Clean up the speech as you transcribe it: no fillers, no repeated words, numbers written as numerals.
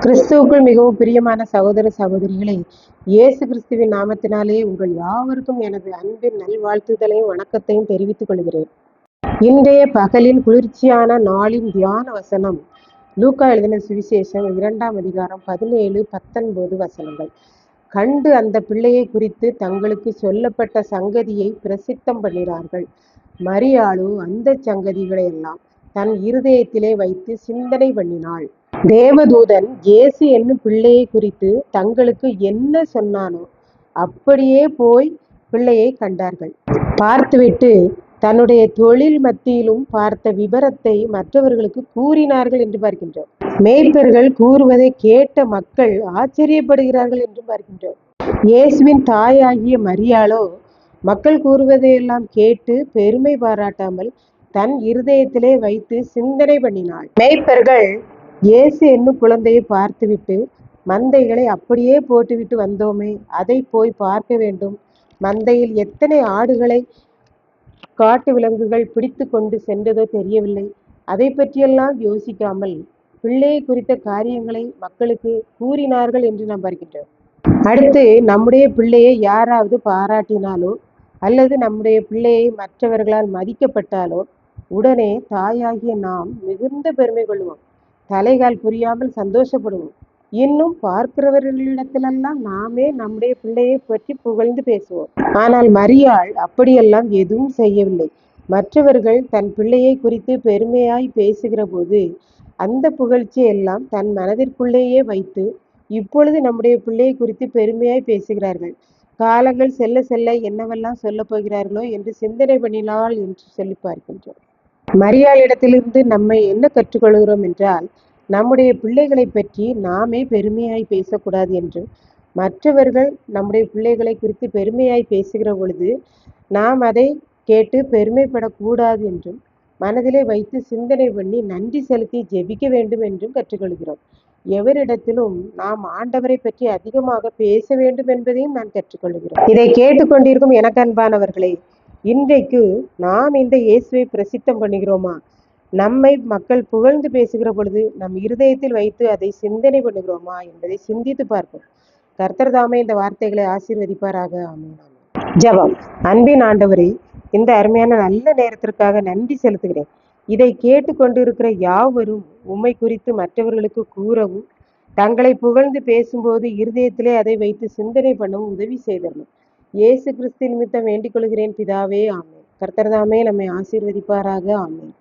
கிறிஸ்துவுக்குள் மிகவும் பிரியமான சகோதர சகோதரிகளே, இயேசு கிறிஸ்துவின் நாமத்தினாலே உங்கள் யாவருக்கும் எனது அன்பின் நல்வாழ்த்துதலையும் வணக்கத்தையும் தெரிவித்துக் கொள்கிறேன். இன்றைய பகலின் குளிர்ச்சியான நாளின் தியான வசனம் லூக்கா எழுதின சுவிசேஷம் 2ஆம் அதிகாரம் 17-19 வசனங்கள். கண்டு அந்த பிள்ளையை குறித்து தங்களுக்கு சொல்லப்பட்ட சங்கதியை பிரசித்தம் பண்ணினார்கள். மரியாளோ அந்த சங்கதிகளை எல்லாம் தன் இருதயத்திலே வைத்து சிந்தனை பண்ணினாள். தேவதூதன் இயேசு என்னும் பிள்ளையை குறித்து தங்களுக்கு என்ன சொன்னானோ அப்படியே போய் பிள்ளையை கண்டார்கள். பார்த்துவிட்டு தன்னுடைய தொழில் மத்தியிலும் பார்த்த விபரத்தை மற்றவர்களுக்கு கூறினார்கள் என்று பார்க்கின்றோம். மேய்ப்பர்கள் கூறுவதை கேட்ட மக்கள் ஆச்சரியப்படுகிறார்கள் என்று பார்க்கின்றோம். இயேசுவின் தாயாகிய மரியாளோ மக்கள் கூறுவதையெல்லாம் கேட்டு பெருமை பாராட்டாமல் தன் இருதயத்திலே வைத்து சிந்தனை பண்ணினாள். மேய்ப்பர்கள் இயேசு என்னும் குழந்தையை பார்த்துவிட்டு, மந்தைகளை அப்படியே போட்டுவிட்டு வந்தோமே, அதை போய் பார்க்க வேண்டும். மந்தையில் எத்தனை ஆடுகளை காட்டு விலங்குகள் பிடித்து கொண்டு சென்றதோ தெரியவில்லை. அதை பற்றியெல்லாம் யோசிக்காமல் பிள்ளையை குறித்த காரியங்களை மக்களுக்கு கூறினார்கள் என்று நாம் பார்க்கின்றோம். அடுத்து நம்முடைய பிள்ளையை யாராவது பாராட்டினாலோ அல்லது நம்முடைய பிள்ளையை மற்றவர்களால் மதிக்கப்பட்டாலோ உடனே தாயாகிய நாம் மிகுந்த பெருமை கொள்வோம். தலைகால் புரியாமல் சந்தோஷப்படுவோம். இன்னும் பார்க்கிறவர்களிடத்திலெல்லாம் நாமே நம்முடைய பிள்ளையை பற்றி புகழ்ந்து பேசுவோம். ஆனால் மரியாள் அப்படியெல்லாம் எதுவும் செய்யவில்லை. மற்றவர்கள் தன் பிள்ளையை குறித்து பெருமையாய் பேசுகிற போது அந்த புகழ்ச்சியை எல்லாம் தன் மனதிற்குள்ளேயே வைத்து இப்பொழுது நம்முடைய பிள்ளையை குறித்து பெருமையாய் பேசுகிறார்கள். காலங்கள் செல்ல செல்ல என்னவெல்லாம் சொல்ல போகிறார்களோ என்று சிந்தனை பண்ணினாள் என்று சொல்லி பார்க்கின்றோம். மரியாளிடத்திலிருந்து நம்மை என்ன கற்றுக்கொள்கிறோம் என்றால், நம்முடைய பிள்ளைகளை பற்றி நாமே பெருமையாய் பேசக்கூடாது என்றும், மற்றவர்கள் நம்முடைய பிள்ளைகளை குறித்து பெருமையாய் பேசுகிற பொழுது நாம் அதை கேட்டு பெருமைப்படக்கூடாது என்றும் மனதிலே வைத்து சிந்தனை பண்ணி நன்றி செலுத்தி ஜெபிக்க வேண்டும் என்றும் கற்றுக்கொள்கிறோம். எவரிடத்திலும் நாம் ஆண்டவரை பற்றி அதிகமாக பேச வேண்டும் என்பதையும் நான் கற்றுக்கொள்கிறோம். இதை கேட்டுக்கொண்டிருக்கும் எனக்கு அன்பானவர்களே, இன்றைக்கு நாம் இந்த இயேசுவை பிரசித்தம் பண்ணுகிறோமா? நம்மை மக்கள் புகழ்ந்து பேசுகிற பொழுது நம் இருதயத்தில் வைத்து அதை சிந்தனை பண்ணுகிறோமா என்பதை சிந்தித்து பார்ப்போம். கர்த்தர் தாமே இந்த வார்த்தைகளை ஆசீர்வதிப்பாராக. ஆமென். ஜெபம். அன்பின் ஆண்டவரே, இந்த அருமையான நல்ல நேரத்திற்காக நன்றி செலுத்துகிறேன். இதை கேட்டுக்கொண்டு இருக்கிற யாவரும் உம்மை குறித்து மற்றவர்களுக்கு கூறவும், தங்களை புகழ்ந்து பேசும்போது இருதயத்திலே அதை வைத்து சிந்தனை பண்ணவும் உதவி செய்தரணும். இயேசு கிறிஸ்து நிமித்தம் வேண்டிக் கொள்கிறேன் பிதாவே. ஆமென். கர்த்தர் தாமே நம்மை ஆசீர்வதிப்பாராக. ஆமென்.